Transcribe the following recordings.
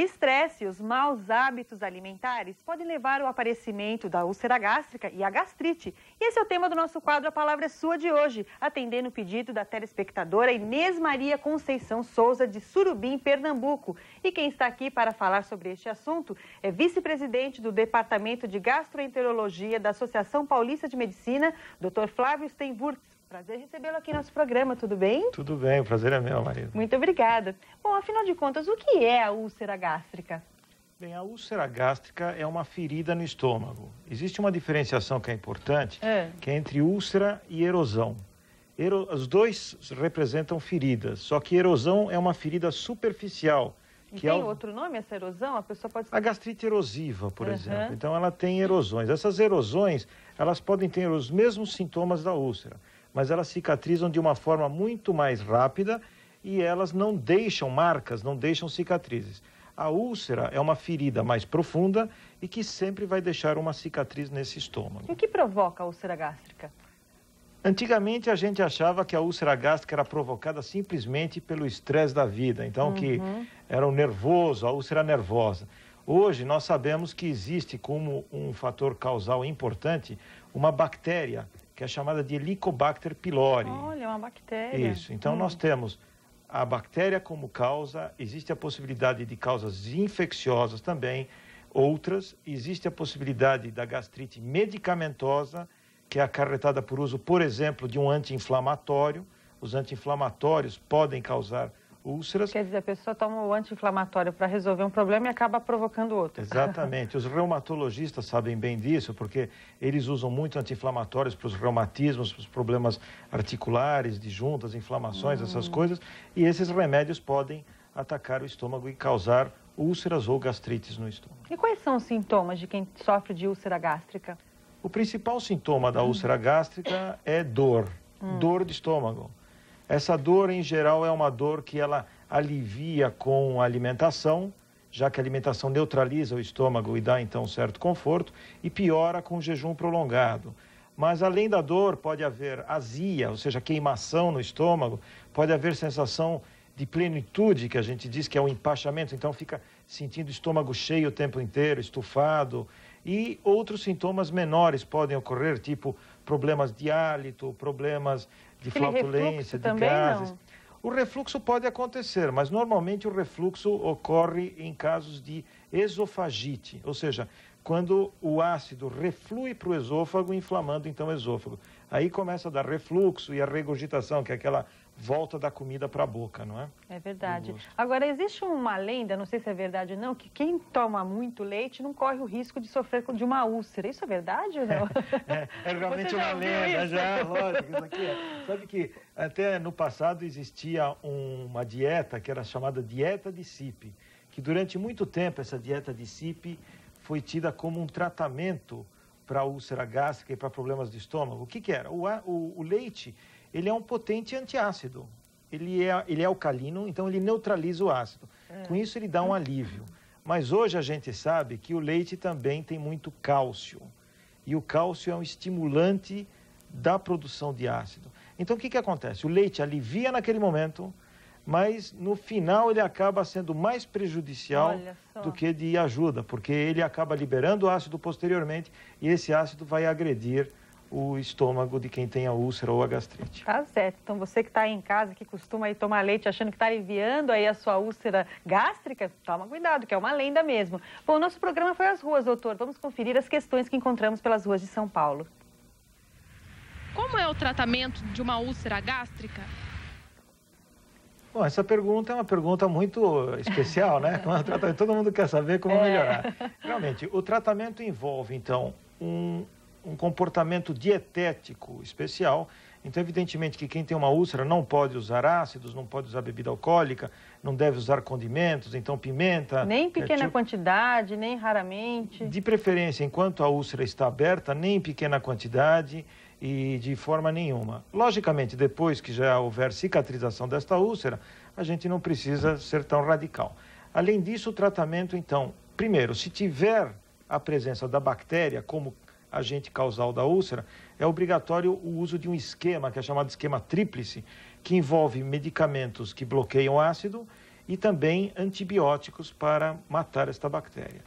estresse e os maus hábitos alimentares podem levar ao aparecimento da úlcera gástrica e a gastrite. E esse é o tema do nosso quadro A Palavra é Sua de hoje, atendendo o pedido da telespectadora Inês Maria Conceição Souza, de Surubim, Pernambuco. E quem está aqui para falar sobre este assunto é vice-presidente do Departamento de Gastroenterologia da Associação Paulista de Medicina, Dr. Flávio Steinwurz. Prazer recebê-lo aqui no nosso programa, tudo bem? Tudo bem, o prazer é meu, Marisa. Muito obrigada. Bom, afinal de contas, o que é a úlcera gástrica? Bem, a úlcera gástrica é uma ferida no estômago. Existe uma diferenciação que é importante, que é entre úlcera e erosão. Os dois representam feridas, só que erosão é uma ferida superficial. E tem outro nome essa erosão? A pessoa pode... A gastrite erosiva, por exemplo. Então, ela tem erosões. Essas erosões, elas podem ter os mesmos sintomas da úlcera, mas elas cicatrizam de uma forma muito mais rápida e elas não deixam marcas, não deixam cicatrizes. A úlcera é uma ferida mais profunda e que sempre vai deixar uma cicatriz nesse estômago. E o que provoca a úlcera gástrica? Antigamente a gente achava que a úlcera gástrica era provocada simplesmente pelo estresse da vida, então que era o nervoso, a úlcera nervosa. Hoje nós sabemos que existe como um fator causal importante uma bactéria que é chamada de Helicobacter pylori. Olha, uma bactéria. Isso, então nós temos a bactéria como causa, existe a possibilidade de causas infecciosas também, outras, existe a possibilidade da gastrite medicamentosa, que é acarretada por uso, por exemplo, de um anti-inflamatório. Os anti-inflamatórios podem causar úlceras. Quer dizer, a pessoa toma o anti-inflamatório para resolver um problema e acaba provocando outro. Exatamente. Os reumatologistas sabem bem disso, porque eles usam muito anti-inflamatórios para os reumatismos, para os problemas articulares, de juntas, inflamações, essas coisas. E esses remédios podem atacar o estômago e causar úlceras ou gastrites no estômago. E quais são os sintomas de quem sofre de úlcera gástrica? O principal sintoma da úlcera gástrica é dor, dor de estômago. Essa dor, em geral, é uma dor que ela alivia com a alimentação, já que a alimentação neutraliza o estômago e dá, então, um certo conforto, e piora com o jejum prolongado. Mas, além da dor, pode haver azia, ou seja, queimação no estômago, pode haver sensação de plenitude, que a gente diz que é o empachamento, então fica sentindo o estômago cheio o tempo inteiro, estufado. E outros sintomas menores podem ocorrer, tipo problemas de hálito, problemas de flatulência, de gases. O refluxo pode acontecer, mas normalmente o refluxo ocorre em casos de esofagite, ou seja, quando o ácido reflui para o esôfago, inflamando então o esôfago. Aí começa a dar refluxo e a regurgitação, que é aquela volta da comida para a boca, não é? É verdade. Agora, existe uma lenda, não sei se é verdade ou não, que quem toma muito leite não corre o risco de sofrer de uma úlcera. Isso é verdade ou não? É realmente uma lenda, já, lógico. Isso aqui sabe que até no passado existia uma dieta que era chamada dieta de Cipe, que durante muito tempo essa dieta de Cipe foi tida como um tratamento para a úlcera gástrica e para problemas de estômago. O que era? O leite, ele é um potente antiácido. Ele é alcalino, então ele neutraliza o ácido. Com isso ele dá um alívio. Mas hoje a gente sabe que o leite também tem muito cálcio. E o cálcio é um estimulante da produção de ácido. Então o que acontece? O leite alivia naquele momento, mas no final ele acaba sendo mais prejudicial do que de ajuda, porque ele acaba liberando ácido posteriormente e esse ácido vai agredir o estômago de quem tem a úlcera ou a gastrite. Tá certo. Então você que está aí em casa, que costuma ir tomar leite achando que está aliviando aí a sua úlcera gástrica, toma cuidado, que é uma lenda mesmo. Bom, o nosso programa foi às ruas, doutor. Vamos conferir as questões que encontramos pelas ruas de São Paulo. Como é o tratamento de uma úlcera gástrica? Bom, essa pergunta é uma pergunta muito especial, né? Todo mundo quer saber como melhorar. Realmente, o tratamento envolve, então, um comportamento dietético especial. Então, evidentemente que quem tem uma úlcera não pode usar ácidos, não pode usar bebida alcoólica, não deve usar condimentos, então pimenta... Nem em pequena quantidade, nem raramente. De preferência, enquanto a úlcera está aberta, nem em pequena quantidade e de forma nenhuma. Logicamente, depois que já houver cicatrização desta úlcera, a gente não precisa ser tão radical. Além disso, o tratamento, então, primeiro, se tiver a presença da bactéria como agente causal da úlcera, é obrigatório o uso de um esquema, que é chamado esquema tríplice, que envolve medicamentos que bloqueiam o ácido e também antibióticos para matar esta bactéria.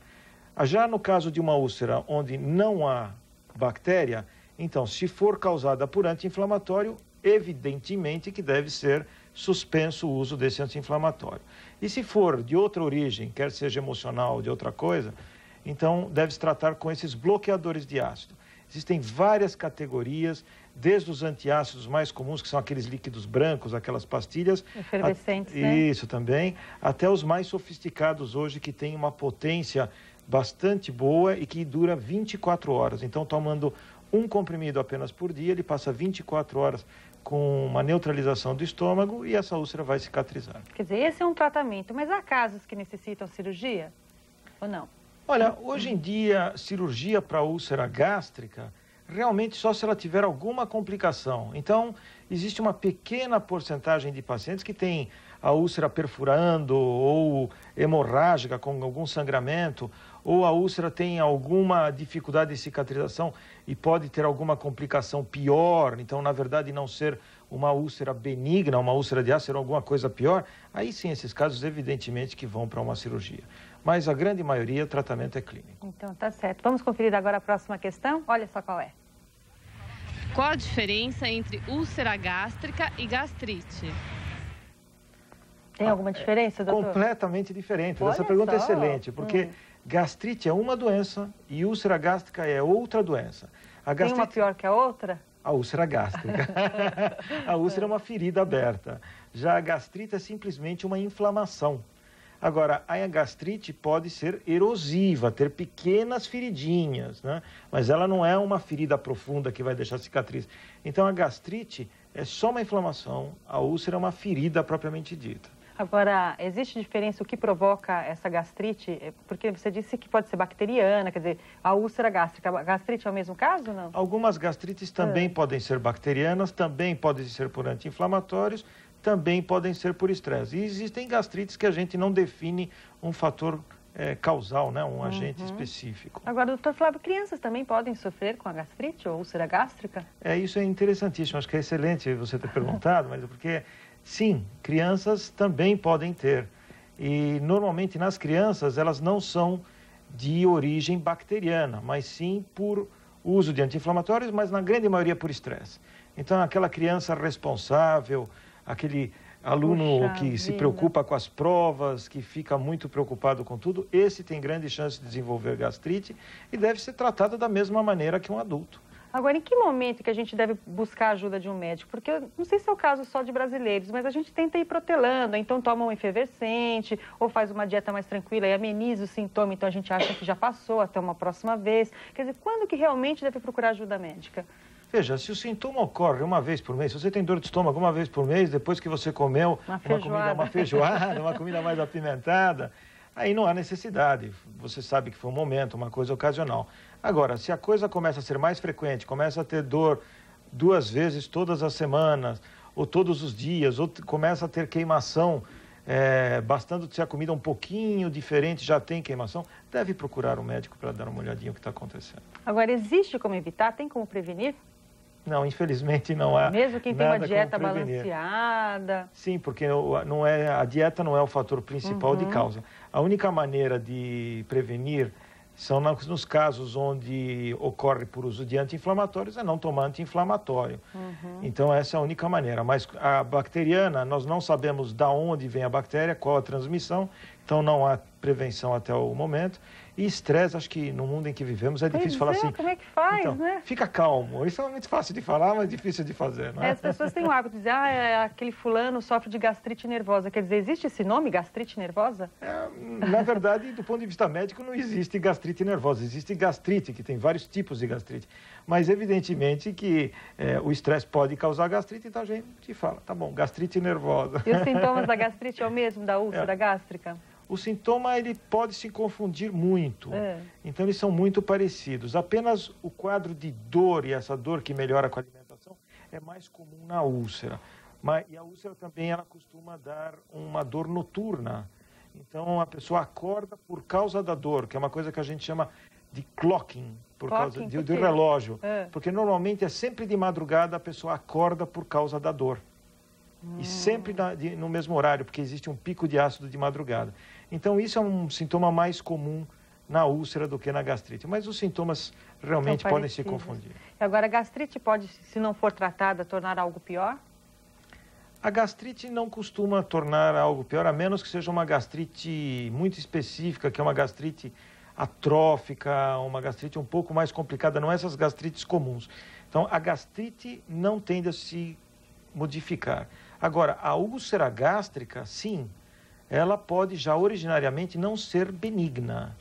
Já no caso de uma úlcera onde não há bactéria, então, se for causada por anti-inflamatório, evidentemente que deve ser suspenso o uso desse anti-inflamatório. E se for de outra origem, quer seja emocional ou de outra coisa, então deve-se tratar com esses bloqueadores de ácido. Existem várias categorias, desde os antiácidos mais comuns, que são aqueles líquidos brancos, aquelas pastilhas. Efervescentes, né? Isso também. Até os mais sofisticados hoje, que têm uma potência bastante boa e que dura 24 horas. Então, tomando um comprimido apenas por dia, ele passa 24 horas com uma neutralização do estômago e essa úlcera vai cicatrizar. Quer dizer, esse é um tratamento, mas há casos que necessitam cirurgia ou não? Olha, hoje em dia, cirurgia para úlcera gástrica, realmente só se ela tiver alguma complicação. Então, existe uma pequena porcentagem de pacientes que tem a úlcera perfurando ou hemorrágica com algum sangramento, ou a úlcera tem alguma dificuldade de cicatrização e pode ter alguma complicação pior, então, na verdade, não ser uma úlcera benigna, uma úlcera de ácido, alguma coisa pior, aí sim, esses casos, evidentemente, que vão para uma cirurgia. Mas a grande maioria, o tratamento é clínico. Então, tá certo. Vamos conferir agora a próxima questão? Olha só qual é. Qual a diferença entre úlcera gástrica e gastrite? Tem alguma diferença, doutor? Completamente diferente. Olha Essa pergunta é só. excelente, porque gastrite é uma doença e úlcera gástrica é outra doença. A Tem uma pior que a outra? A úlcera gástrica. A úlcera é uma ferida aberta. Já a gastrite é simplesmente uma inflamação. Agora, a gastrite pode ser erosiva, ter pequenas feridinhas, né? Mas ela não é uma ferida profunda que vai deixar cicatriz. Então, a gastrite é só uma inflamação, a úlcera é uma ferida propriamente dita. Agora, existe diferença o que provoca essa gastrite? Porque você disse que pode ser bacteriana, quer dizer, a úlcera gástrica. A gastrite é o mesmo caso, não? Algumas gastrites também podem ser bacterianas, também podem ser por anti-inflamatórios, também podem ser por estresse. E existem gastrites que a gente não define um fator causal, né? Um agente específico. Agora, doutor Flávio, crianças também podem sofrer com a gastrite ou úlcera gástrica? Isso é interessantíssimo, acho que é excelente você ter perguntado, mas é porque, sim, crianças também podem ter. E, normalmente, nas crianças, elas não são de origem bacteriana, mas sim por uso de anti-inflamatórios, mas na grande maioria por estresse. Então, aquela criança responsável, aquele aluno que se preocupa com as provas, que fica muito preocupado com tudo, esse tem grande chance de desenvolver gastrite e deve ser tratado da mesma maneira que um adulto. Agora, em que momento que a gente deve buscar a ajuda de um médico? Porque eu não sei se é o caso só de brasileiros, mas a gente tenta ir protelando, então toma um efervescente ou faz uma dieta mais tranquila e ameniza o sintoma, então a gente acha que já passou até uma próxima vez. Quer dizer, quando que realmente deve procurar ajuda médica? Veja, se o sintoma ocorre uma vez por mês, se você tem dor de estômago uma vez por mês, depois que você comeu uma feijoada, uma comida mais apimentada, aí não há necessidade. Você sabe que foi um momento, uma coisa ocasional. Agora, se a coisa começa a ser mais frequente, começa a ter dor 2 vezes todas as semanas, ou todos os dias, ou começa a ter queimação, bastando ser a comida um pouquinho diferente, já tem queimação, deve procurar um médico para dar uma olhadinha no que está acontecendo. Agora, existe como evitar? Tem como prevenir? Não, infelizmente não há. Mesmo quem tem uma dieta balanceada? Sim, porque a dieta não é o fator principal de causa. A única maneira de prevenir são nos casos onde ocorre por uso de anti-inflamatórios, é não tomar anti-inflamatório. Então, essa é a única maneira. Mas a bacteriana, nós não sabemos de onde vem a bactéria, qual a transmissão, então não há prevenção até o momento. E estresse, acho que no mundo em que vivemos é difícil falar assim. Como é que faz, então, né? Fica calmo. Isso é muito fácil de falar, mas difícil de fazer, não é? As pessoas têm o hábito de dizer, aquele fulano sofre de gastrite nervosa. Quer dizer, existe esse nome, gastrite nervosa? Na verdade, do ponto de vista médico, não existe gastrite nervosa. Existe gastrite, que tem vários tipos de gastrite. Mas, evidentemente, que o estresse pode causar gastrite, então a gente fala, tá bom, gastrite nervosa. E os sintomas da gastrite é o mesmo da úlcera gástrica? O sintoma, ele pode se confundir muito, então eles são muito parecidos. Apenas o quadro de dor, e essa dor que melhora com a alimentação, é mais comum na úlcera. E a úlcera também, ela costuma dar uma dor noturna. Então, a pessoa acorda por causa da dor, que é uma coisa que a gente chama de clocking, por causa do relógio. Porque normalmente é sempre de madrugada a pessoa acorda por causa da dor. E sempre no mesmo horário, porque existe um pico de ácido de madrugada. Então, isso é um sintoma mais comum na úlcera do que na gastrite. Mas os sintomas realmente podem se confundir. E agora, a gastrite pode, se não for tratada, tornar algo pior? A gastrite não costuma tornar algo pior, a menos que seja uma gastrite muito específica, que é uma gastrite atrófica, uma gastrite um pouco mais complicada, não essas gastrites comuns. Então, a gastrite não tende a se modificar. Agora, a úlcera gástrica, sim, ela pode já originariamente não ser benigna,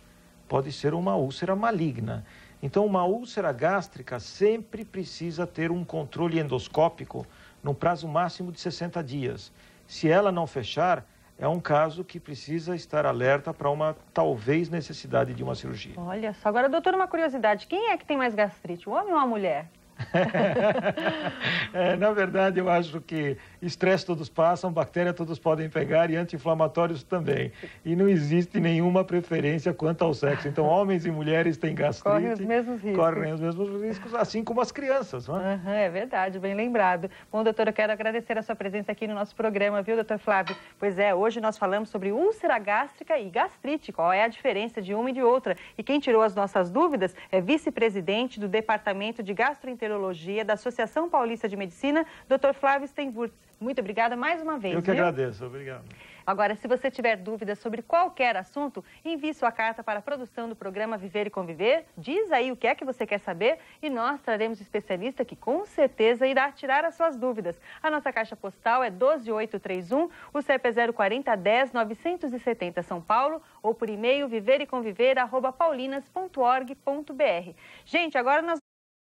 pode ser uma úlcera maligna. Então, uma úlcera gástrica sempre precisa ter um controle endoscópico no prazo máximo de 60 dias. Se ela não fechar, é um caso que precisa estar alerta para uma talvez necessidade de uma cirurgia. Olha só, agora, doutor, uma curiosidade, quem é que tem mais gastrite, o homem ou a mulher? Na verdade, eu acho que estresse todos passam, bactéria todos podem pegar e anti-inflamatórios também. E não existe nenhuma preferência quanto ao sexo. Então, homens e mulheres têm gastrite. Correm os mesmos riscos. Correm os mesmos riscos, assim como as crianças, não é? É verdade, bem lembrado. Bom, doutor, eu quero agradecer a sua presença aqui no nosso programa, viu, doutor Flávio? Pois é, hoje nós falamos sobre úlcera gástrica e gastrite, qual é a diferença de uma e de outra. E quem tirou as nossas dúvidas é vice-presidente do Departamento de Gastroenterologia da Associação Paulista de Medicina, Dr. Flávio Steinwurz. Muito obrigada mais uma vez. Eu que agradeço, obrigado. Agora, se você tiver dúvidas sobre qualquer assunto, envie sua carta para a produção do programa Viver e Conviver, diz aí o que é que você quer saber e nós traremos um especialista que com certeza irá tirar as suas dúvidas. A nossa caixa postal é 12831, o CEP é 04010 970 São Paulo ou por e-mail vivereconviver@paulinas.org.br. Gente, agora nós